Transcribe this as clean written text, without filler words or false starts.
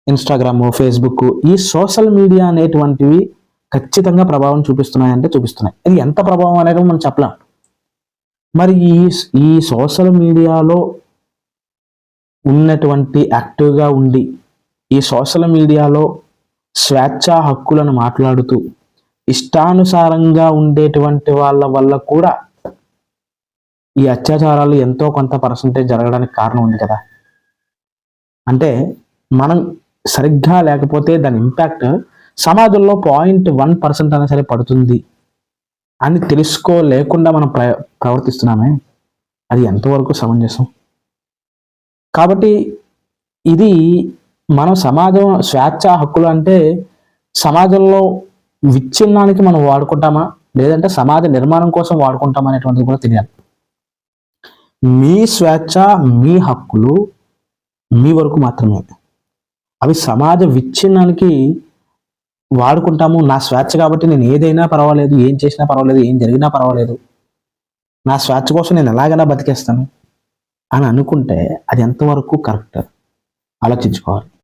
Instagram, Facebook, ఈ social media అనేటువంటివి ఖచ్చితంగా ప్రభావం చూపిస్తున్నాయంటే చూపిస్తున్నాయి. ఇది ఎంత ప్రభావం అనేది మనం చెప్పలేం. మరి ఈ సోషల్ మీడియాలో ఉన్నటువంటి యాక్టివ్గా ఉండి ఈ సోషల్ మీడియాలో స్వేచ్ఛా హక్కులను మాట్లాడుతూ ఇష్టానుసారంగా ఉండేటువంటి వాళ్ళ వల్ల కూడా ఈ అత్యాచారాలు ఎంతో కొంత పర్సంటేజ్ జరగడానికి కారణం ఉంది కదా. అంటే మనం సరిగ్గా లేకపోతే దాని ఇంపాక్ట్ సమాజంలో 0.1% అయినా సరే పడుతుంది అని తెలుసుకోలేకుండా మనం ప్రవర్తిస్తున్నామే, అది ఎంతవరకు సమంజసం? కాబట్టి ఇది మనం సమాజం స్వేచ్ఛ హక్కులు అంటే సమాజంలో విచ్ఛిన్నానికి మనం వాడుకుంటామా, లేదంటే సమాజ నిర్మాణం కోసం వాడుకుంటామా అనేటువంటిది కూడా తెలియాలి. మీ స్వేచ్ఛ, మీ హక్కులు మీ వరకు మాత్రమే. అవి సమాజ విచ్ఛిన్నానికి వాడుకుంటాము. నా స్వేచ్ఛ కాబట్టి నేను ఏదైనా పర్వాలేదు, ఏం చేసినా పర్వాలేదు, ఏం జరిగినా పర్వాలేదు, నా స్వేచ్ఛ కోసం నేను ఎలాగైనా బతికేస్తాను అని అనుకుంటే అది ఎంతవరకు కరెక్ట్ ఆలోచించుకోవాలి.